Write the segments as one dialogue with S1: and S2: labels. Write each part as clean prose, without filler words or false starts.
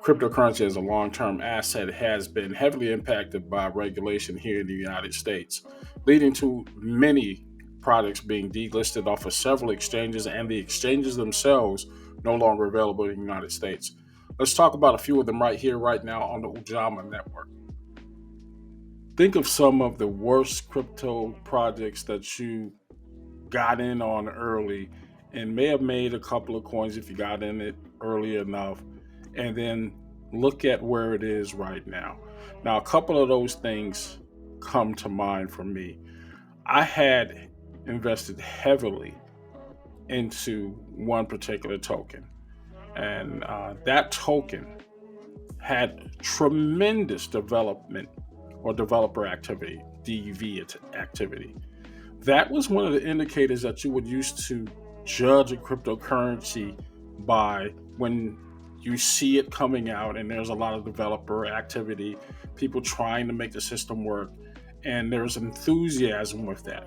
S1: cryptocurrency as a long-term asset has been heavily impacted by regulation here in the United States, leading to many products being delisted off of several exchanges and the exchanges themselves no longer available in the United States. Let's talk about a few of them right here, right now on the Ujamaa Network. Think of some of the worst crypto projects that you got in on early and may have made a couple of coins if you got in it early enough, and then look at where it is right now. Now, a couple of those things come to mind for me. I had invested heavily into one particular token, and that token had tremendous development or developer activity, DV activity. That was one of the indicators that you would use to judge a cryptocurrency by when you see it coming out and there's a lot of developer activity, people trying to make the system work, and there's enthusiasm with that.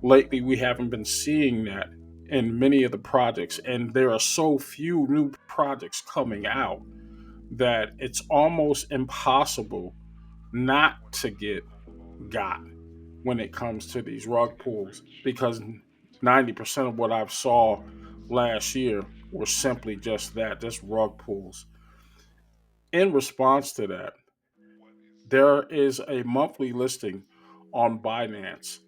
S1: Lately, we haven't been seeing that in many of the projects, and there are so few new projects coming out that it's almost impossible not to get got when it comes to these rug pulls, because 90% of what I saw last year were simply just that, just rug pulls. In response to that, there is a monthly listing on Binance,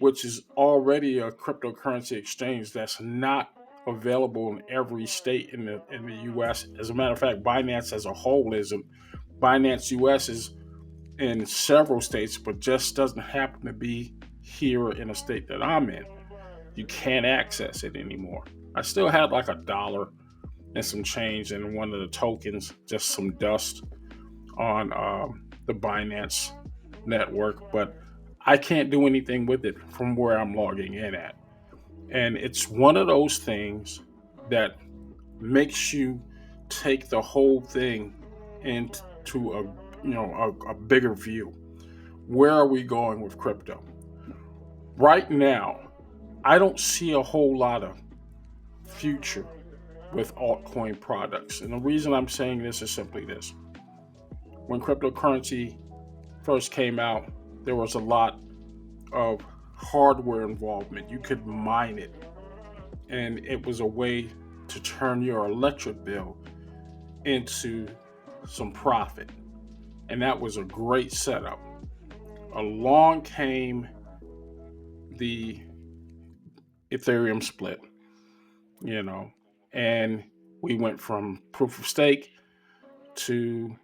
S1: which is already a cryptocurrency exchange that's not available in every state in the US. As a matter of fact, Binance as a whole isn't. Binance US is in several states, but just doesn't happen to be here in a state that I'm in. You can't access it anymore. I still had like $1 and some change in one of the tokens, just some dust on the Binance network, but I can't do anything with it from where I'm logging in at. And it's one of those things that makes you take the whole thing into a bigger view. Where are we going with crypto? Right now, I don't see a whole lot of future with altcoin products. And the reason I'm saying this is simply this. When cryptocurrency first came out, there was a lot of hardware involvement. You could mine it, and it was a way to turn your electric bill into some profit. And that was a great setup. Along came the Ethereum split, you know, and we went from proof of stake to,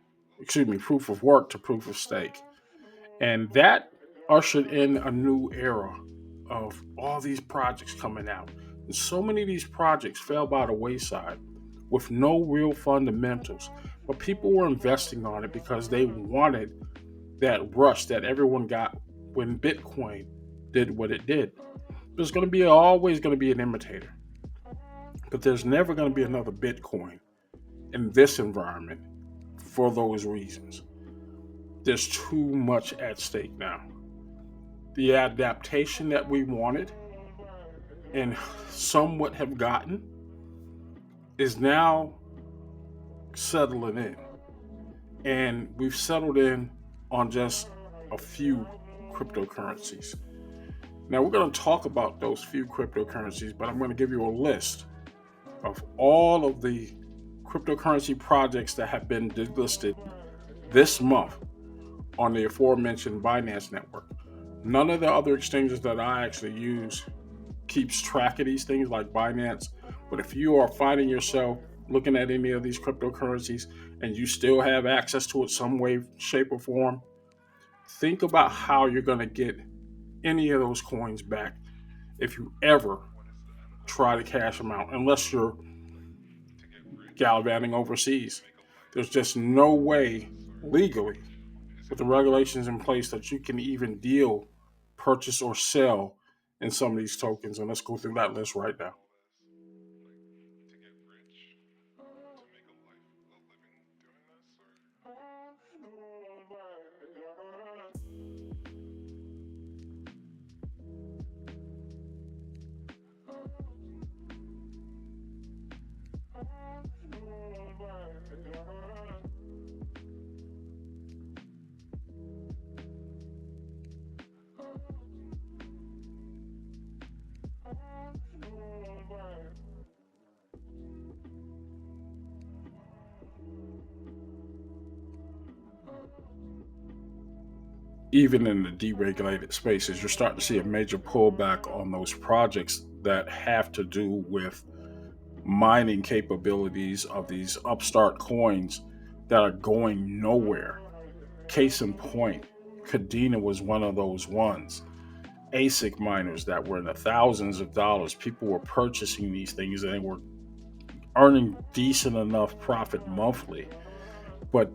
S1: proof of work to proof of stake. And that ushered in a new era of all these projects coming out. And so many of these projects fell by the wayside with no real fundamentals. But people were investing on it because they wanted that rush that everyone got when Bitcoin did what it did. There's going to be always going to be an imitator, but there's never going to be another Bitcoin in this environment for those reasons. There's too much at stake now. The adaptation that we wanted and somewhat have gotten is now settling in. And we've settled in on just a few cryptocurrencies. Now, we're going to talk about those few cryptocurrencies, but I'm going to give you a list of all of the cryptocurrency projects that have been delisted this month on the aforementioned Binance network. None of the other exchanges that I actually use keeps track of these things like Binance. But if you are finding yourself looking at any of these cryptocurrencies and you still have access to it some way, shape, or form, think about how you're going to get any of those coins back if you ever try to cash them out, unless you're gallivanting overseas. There's just no way legally with the regulations in place that you can even deal, purchase, or sell in some of these tokens. And let's go through that list right now. even in the deregulated spaces, you're starting to see a major pullback on those projects that have to do with mining capabilities of these upstart coins that are going nowhere. Case in point, Kadena was one of those ones. ASIC miners that were in the thousands of dollars. People were purchasing these things and they were earning decent enough profit monthly. But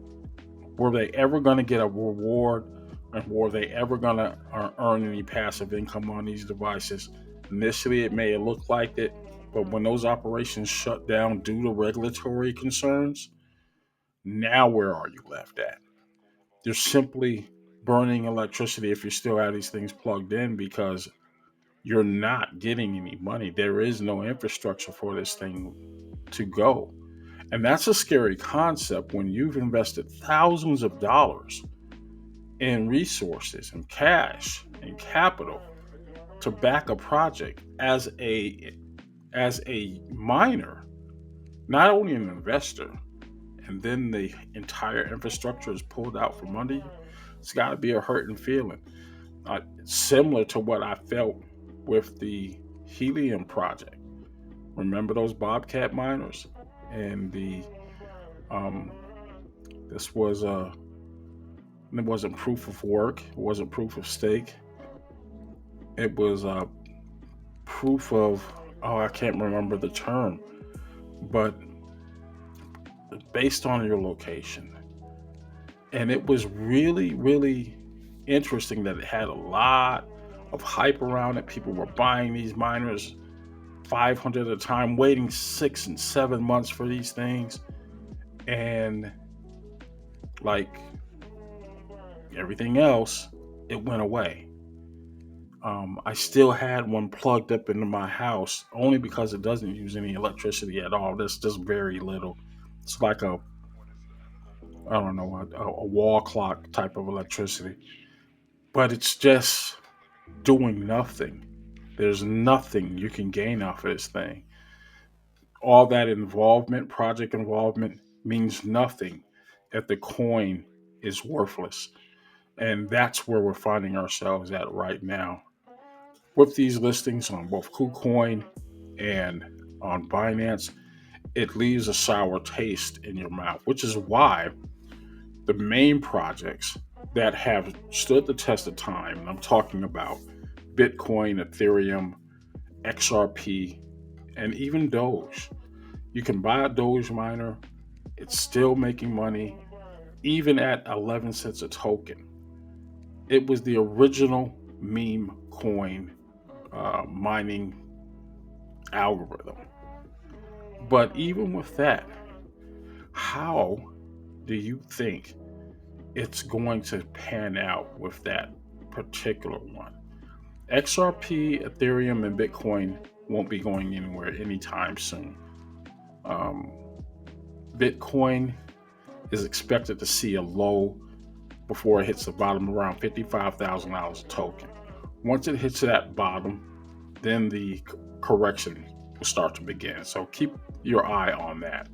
S1: were they ever going to get a reward, and were they ever going to earn any passive income on these devices? Initially, it may have looked like it, but when those operations shut down due to regulatory concerns, now where are you left at? You're simply burning electricity if you still have these things plugged in because you're not getting any money. There is no infrastructure for this thing to go. And that's a scary concept when you've invested thousands of dollars in resources and cash and capital to back a project as a miner, not only an investor, and then the entire infrastructure is pulled out from under you. It's got to be a hurting feeling, similar to what I felt with the helium project. Remember those Bobcat miners? And the um, this was it wasn't proof of work, it wasn't proof of stake. It was proof of, oh, I can't remember the term, but based on your location. And it was really, really interesting that it had a lot of hype around it. People were buying these miners 500 at a time, waiting 6 and 7 months for these things. And like everything else, it went away. I still had one plugged up into my house only because it doesn't use any electricity at all. There's just very little. It's like I don't know, a wall clock type of electricity, but it's just doing nothing. There's nothing you can gain off of this thing. All that involvement, project involvement, means nothing if the coin is worthless. And that's where we're finding ourselves at right now. With these listings on both KuCoin and on Binance, it leaves a sour taste in your mouth, which is why the main projects that have stood the test of time, and I'm talking about Bitcoin, Ethereum, XRP, and even Doge. You can buy a Doge miner, it's still making money, even at 11 cents a token. It was the original meme coin mining algorithm. But even with that, how do you think it's going to pan out with that particular one? XRP, Ethereum, and Bitcoin won't be going anywhere anytime soon. Um, Bitcoin is expected to see a low before it hits the bottom around $55,000 a token. Once it hits that bottom, then the correction will start to begin. So keep your eye on that.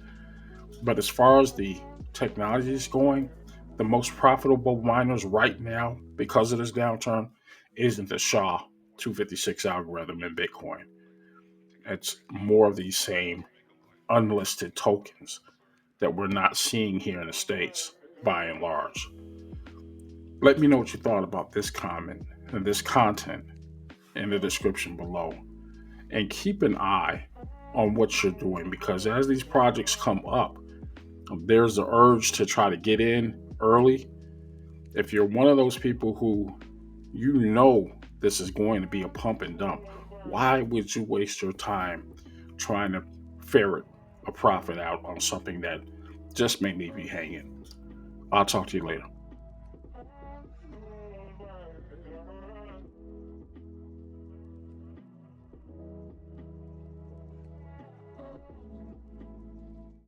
S1: But as far as the technology is going, the most profitable miners right now, because of this downturn, isn't the SHA-256 algorithm in Bitcoin. It's more of these same unlisted tokens that we're not seeing here in the States by and large. Let me know what you thought about this comment and this content in the description below. And keep an eye on what you're doing, because as these projects come up, there's the urge to try to get in early. If you're one of those people who this is going to be a pump and dump, why would you waste your time trying to ferret a profit out on something that just may leave you hanging? I'll talk to you later.